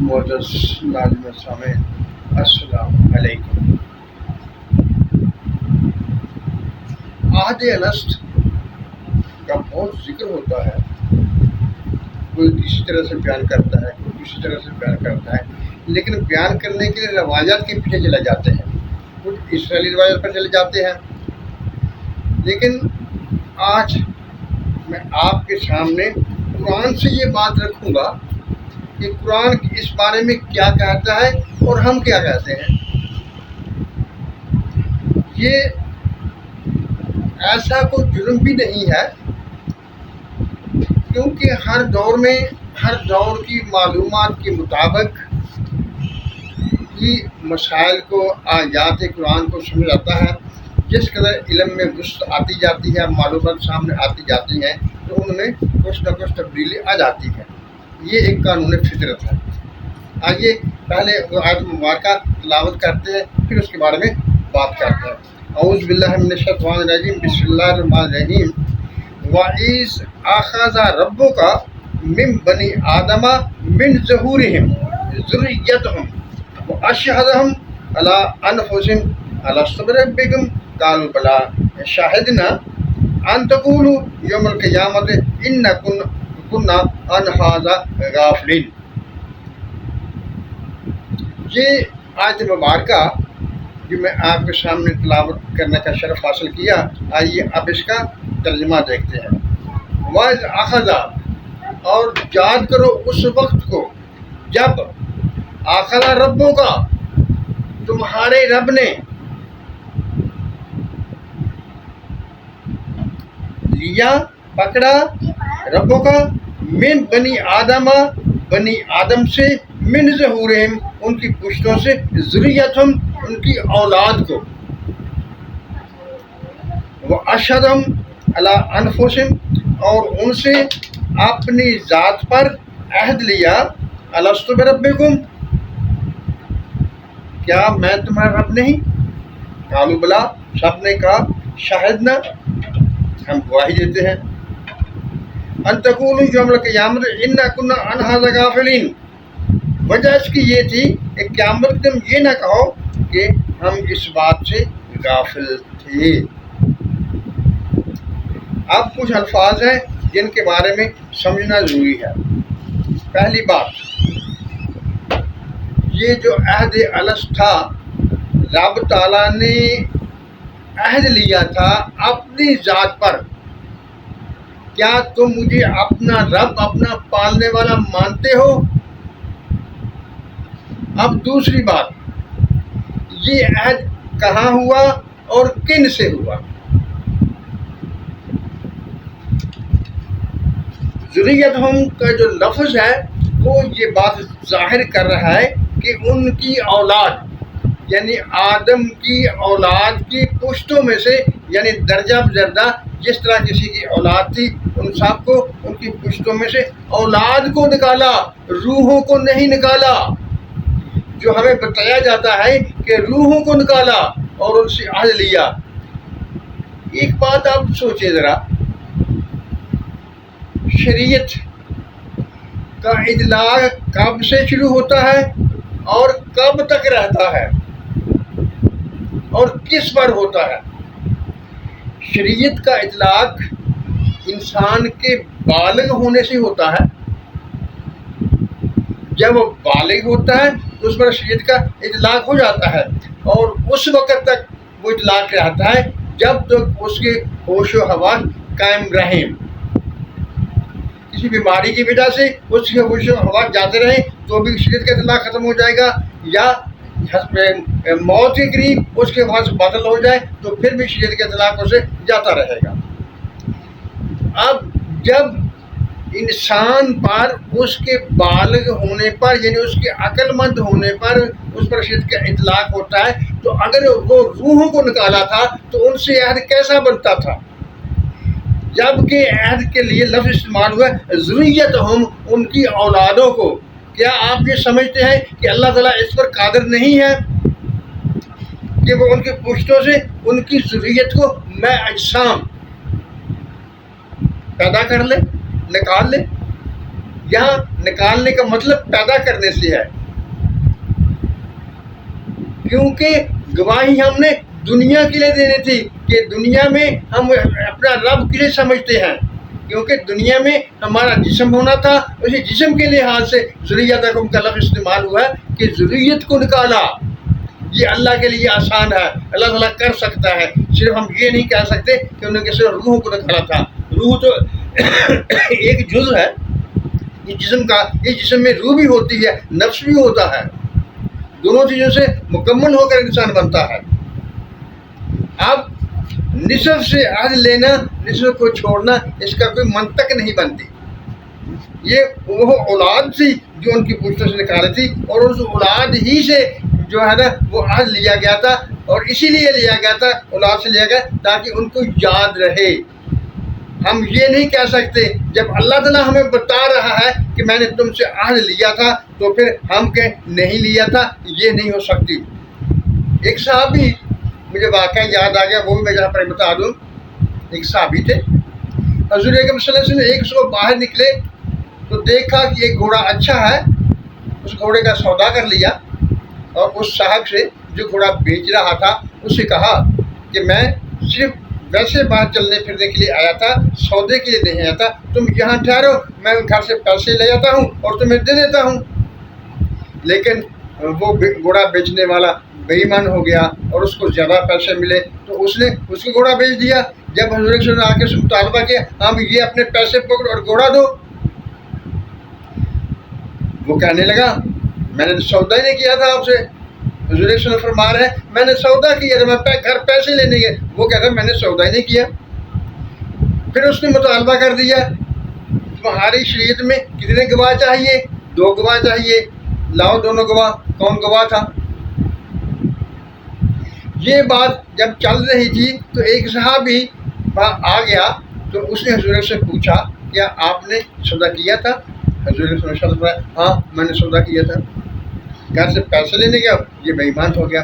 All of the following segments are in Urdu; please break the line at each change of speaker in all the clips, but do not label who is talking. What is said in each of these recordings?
معزز ناظرین سامعین، السلام علیکم۔ عہد الست کا بہت ذکر ہوتا ہے، کوئی کسی طرح سے بیان کرتا ہے، کوئی کسی طرح سے بیان کرتا ہے، لیکن بیان کرنے کے لیے روایات کے پیچھے چلے جاتے ہیں، کچھ اسرائیلی روایات پر چلے جاتے ہیں۔ لیکن آج میں آپ کے سامنے قرآن سے یہ بات رکھوں گا کہ قرآن اس بارے میں کیا کہتا ہے اور ہم کیا کہتے ہیں۔ یہ ایسا کوئی جرم بھی نہیں ہے، کیونکہ ہر دور میں ہر دور کی معلومات کے مطابق ہی مسائل کو آیات قرآن کو سمجھ آتا ہے۔ جس قدر علم میں وسعت آتی جاتی ہے، معلومات سامنے آتی جاتی ہیں، تو ان میں کچھ نہ کچھ تبدیلی آ جاتی ہے۔ یہ ایک قانون فطرت ہے۔ آئیے پہلے آیت مبارکہ تلاوت کرتے ہیں، پھر اس کے بارے میں بات کرتے ہیں۔ اعوذ باللہ من الشیطان الرجیم، بسم اللہ الرحمن الرحیم۔ وَإِذْ أَخَذَ رَبُّكَ مِنْ بَنِي آدَمَ مِنْ ظُهُورِهِمْ ذُرِّيَّتَهُمْ وَأَشْهَدَهُمْ عَلَىٰ أَنفُسِهِمْ أَلَسْتُ بِرَبِّكُمْ قَالُوا بَلَىٰ شَهِدْنَا أَن تَقُولُوا يَوْمَ الْقِيَامَةِ إِنَّا كُنَّا عَنْ هَٰذَا غَافِلِينَ۔ یہ آیت مبارکہ جو میں آپ کے سامنے تلاوت کرنے کا شرف حاصل کیا، آئیے اب اس کا ترجمہ دیکھتے ہیں۔ وَإِذْ أَخَذَ، اور یاد کرو اس وقت کو جب أَخَذَ رَبُّكَ، تمہارے رب نے، لیا پکڑا، ربک من بنی آدم، بنی آدم سے، من ظہورہم ان کی پشتوں سے، ذریتہم ان کی اولاد کو، واشہدہم علی انفسہم اور ان سے اپنی ذات پر عہد لیا، الست بربکم، کیا میں تمہارا رب نہیں؟ قالوا بلا، سب نے کہا، شاہدنا، ہم گواہی دیتے ہیں، ان تقولوا یوم القیامت انا کنا عن ھذا غافلین، وجہ اس کی یہ تھی کہ قیامت تم یہ نہ کہو کہ ہم اس بات سے غافل تھے۔ اب کچھ الفاظ ہیں جن کے بارے میں سمجھنا ضروری ہے۔ پہلی بات، یہ جو عہد الست تھا، رب تعالیٰ نے عہد لیا تھا اپنی ذات پر، کیا تم مجھے اپنا رب، اپنا پالنے والا مانتے ہو؟ اب دوسری بات، یہ عہد کہاں ہوا اور کن سے ہوا؟ ذریتہم کا جو لفظ ہے وہ یہ بات ظاہر کر رہا ہے کہ ان کی اولاد، یعنی آدم کی اولاد کی پشتوں میں سے، یعنی درجہ بدرجہ جس طرح کسی کی اولاد تھی، ان سب کو ان کی پشتوں میں سے اولاد کو نکالا، روحوں کو نہیں نکالا۔ جو ہمیں بتایا جاتا ہے کہ روحوں کو نکالا اور ان سے عہد لیا۔ ایک بات آپ سوچیں ذرا، شریعت کا اطلاق کب سے شروع ہوتا ہے اور کب تک رہتا ہے اور کس پر ہوتا ہے؟ شریعت کا اطلاق انسان کے بالغ ہونے سے ہوتا ہے۔ جب وہ بالغ ہوتا ہے تو اس پر شریعت کا اطلاق ہو جاتا ہے، اور اس وقت تک وہ اطلاق رہتا ہے جب تک اس کے ہوش و حواس قائم رہیں۔ کسی بیماری کی وجہ سے اس کے ہوش و حواس جاتے رہیں تو بھی شریعت کا اطلاق ختم ہو جائے گا، یا موت کے قریب اس کے حواس باطل ہو جائے تو پھر بھی شریعت کا اطلاق اسے جاتا رہے گا۔ اب جب انسان پر اس کے بالغ ہونے پر، یعنی اس کے عقل مند ہونے پر اس پر شریعت کا اطلاق ہوتا ہے، تو اگر وہ روحوں کو نکالا تھا تو ان سے عہد کیسا بنتا تھا؟ جبکہ عہد کے لیے لفظ استعمال ہوا ذریتہم، ان کی اولادوں کو۔ کیا آپ یہ سمجھتے ہیں کہ اللہ تعالیٰ اس پر قادر نہیں ہے کہ وہ ان کے پشتوں سے ان کی ذریت کو میں اجسام پیدا کر لے، نکال لے؟ یہاں نکالنے کا مطلب پیدا کرنے سے ہے، کیونکہ گواہی ہم نے دنیا کے لیے دینی تھی کہ دنیا میں ہم اپنا رب کے لیے سمجھتے ہیں، کیونکہ دنیا میں ہمارا جسم ہونا تھا، اسی جسم کے لحاظ سے ذریتکم کا لفظ استعمال ہوا ہے کہ ذریت کو نکالا۔ یہ اللہ کے لیے آسان ہے، اللہ تعالیٰ کر سکتا ہے، صرف ہم یہ نہیں کہہ سکتے کہ انہوں نے صرف روح کو نکالا تھا۔ روح تو ایک جز ہے یہ جسم کا، اس جسم میں روح بھی ہوتی ہے، نفس بھی ہوتا ہے، دونوں چیزوں سے مکمل ہو کر انسان بنتا ہے۔ اب نصف سے عہد لینا، نصف کو چھوڑنا، اس کا کوئی منطق نہیں بنتی۔ یہ وہ اولاد تھی جو ان کی پشتوں سے نکالی تھی، اور اس اولاد ہی سے جو ہے نا وہ عہد لیا گیا تھا، اور اسی لیے لیا گیا تھا، اولاد سے لیا گیا تاکہ ان کو یاد رہے۔ ہم یہ نہیں کہہ سکتے جب اللہ تعالیٰ ہمیں بتا رہا ہے کہ میں نے تم سے عہد لیا تھا تو پھر ہم کہ نہیں لیا تھا، یہ نہیں ہو سکتی۔ ایک صحابی، مجھے واقعہ یاد آ گیا، وہ بھی میں جہاں پر بتا دوں، ایک صحابی تھے، حضور اکرم صلی اللہ علیہ وسلم ایک صبح باہر نکلے تو دیکھا کہ ایک گھوڑا اچھا ہے، اس گھوڑے کا سودا کر لیا، اور اس صاحب سے جو گھوڑا بیچ رہا تھا اس سے کہا کہ میں صرف ویسے باہر چلنے پھرنے کے لیے آیا تھا، سودے کے لیے نہیں آیا تھا، تم یہاں ٹھہرو، میں گھر سے پیسے لے جاتا ہوں اور تمہیں دے دیتا ہوں۔ لیکن وہ گھوڑا بیچنے والا بے ایمان ہو گیا اور اس کو زیادہ پیسے ملے تو اس نے اس کو گھوڑا بیچ دیا۔ جب حضور صلی اللہ علیہ وسلم نے آ کے سے مطالبہ کیا، ہم یہ اپنے پیسے پکڑ اور گھوڑا دو، وہ کہنے لگا میں نے تو سودا ہی نہیں کیا تھا آپ سے۔ حضور صلی اللہ علیہ وسلم فرما رہے ہیں میں نے سودا کیا تھا، میں گھر پیسے لینے گیا، وہ کہتا میں نے سودا ہی نہیں کیا۔ پھر اس نے مطالبہ کر دیا تمہاری شریعت میں کتنے گواہ چاہیے؟ 2 گواہ چاہیے، لاؤ دونوں گواہ۔ کون گواہ تھا؟ یہ بات جب چل رہی تھی تو ایک صحابی وہاں آ گیا تو اس نے حضور سے پوچھا کیا آپ نے سودا کیا تھا؟ حضور نے فرمایا ہاں میں نے سودا کیا تھا، گھر سے پیسے لینے گیا، یہ بے ایمان ہو گیا۔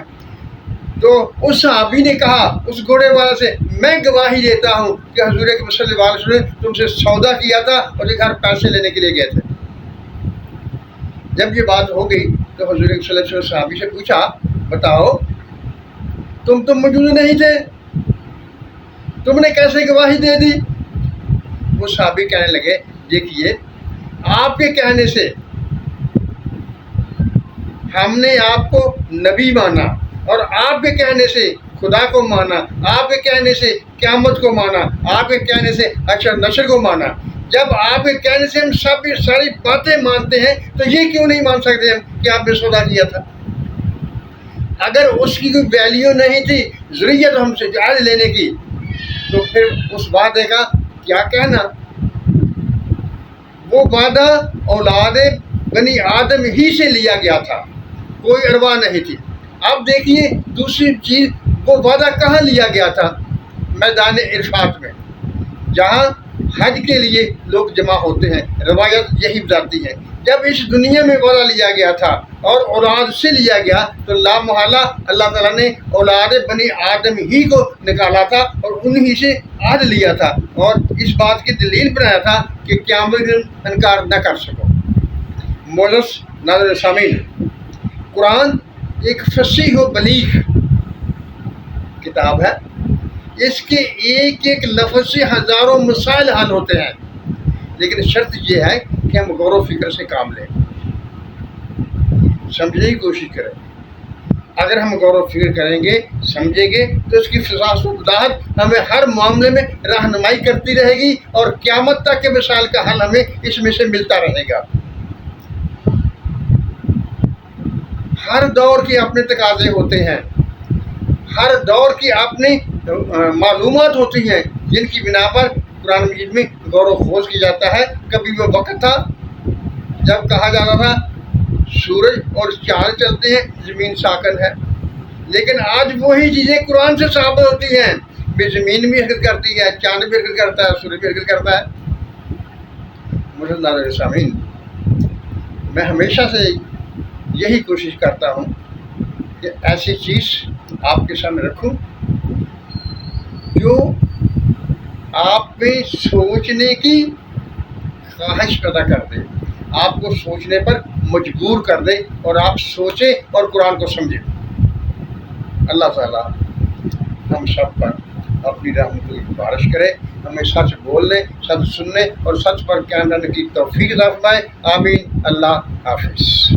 تو اس صحابی نے کہا اس گھوڑے والا سے میں گواہی دیتا ہوں کہ حضور صلی اللہ علیہ وسلم نے تم سے سودا کیا تھا اور یہ گھر پیسے لینے کے لیے گئے تھے۔ جب یہ بات ہو گئی تو حضور صلی اللہ علیہ وسلم صحابی سے پوچھا بتاؤ تم تو موجود نہیں تھے، تم نے کیسے گواہی دے دی؟ وہ صحابی کہنے لگے دیکھیے آپ کے کہنے سے ہم نے آپ کو نبی مانا، اور آپ کے کہنے سے خدا کو مانا، آپ کے کہنے سے قیامت کو مانا، آپ کے کہنے سے حشر نشر کو مانا۔ جب آپ کے کہنے سے ہم سب ساری باتیں مانتے ہیں تو یہ کیوں نہیں مان سکتے ہم کہ آپ نے سودا کیا تھا؟ اگر اس کی کوئی ویلیو نہیں تھی ضروریت ہم سے عہد لینے کی تو پھر اس وعدے کا کیا کہنا؟ وہ وعدہ اولاد بنی آدم ہی سے لیا گیا تھا، کوئی ارواح نہیں تھی۔ اب دیکھیے دوسری چیز، وہ وعدہ کہاں لیا گیا تھا؟ میدان عرفات میں، جہاں حج کے لیے لوگ جمع ہوتے ہیں، روایت یہی بتاتی ہے۔ جب اس دنیا میں وعدہ لیا گیا تھا اور اولاد سے لیا گیا تو لا محالہ اللہ تعالیٰ نے اولاد بنی آدم ہی کو نکالا تھا اور انہی سے عہد لیا تھا، اور اس بات کی دلیل بنایا تھا کہ قیامت دن انکار نہ کر سکو۔ معزز ناظرین سامعین، قرآن ایک فصیح و بلیغ کتاب ہے، اس کے ایک ایک لفظ سے ہزاروں مسائل حل ہوتے ہیں، لیکن شرط یہ ہے کہ ہم غور و فکر سے کام لیں، سمجھنے کی کوشش کریں۔ اگر ہم غور و فکر کریں گے، سمجھیں گے تو اس کی فضاحت و وضاحت ہمیں ہر معاملے میں رہنمائی کرتی رہے گی، اور قیامت تک کے مسائل کا حل ہمیں اس میں سے ملتا رہے گا۔ ہر دور کے اپنے تقاضے ہوتے ہیں، ہر دور کی اپنی معلومات ہوتی ہیں جن کی بنا پر قرآن مجید میں غور و خوض کیا جاتا ہے۔ کبھی وہ وقت تھا جب کہا جاتا تھا سورج اور چاند چلتے ہیں، زمین ساکن ہے، لیکن آج وہی چیزیں قرآن سے ثابت ہوتی ہیں، بھی زمین بھی حرکت کرتی ہے، چاند بھی حرکت کرتا ہے، سورج بھی حرکت کرتا ہے۔ مسلمان سامعین، میں ہمیشہ سے یہی کوشش کرتا ہوں کہ ایسی چیز آپ کے سامنے رکھوں جو آپ میں سوچنے کی خواہش پیدا کر دے، آپ کو سوچنے پر مجبور کر دے اور آپ سوچیں اور قرآن کو سمجھیں۔ اللہ تعالیٰ ہم سب پر اپنی رحمت کی بارش کرے، ہمیں سچ بولنے، سچ سننے اور سچ پر قائم رہنے کی توفیق عطا فرمائے۔ آمین۔ اللہ حافظ۔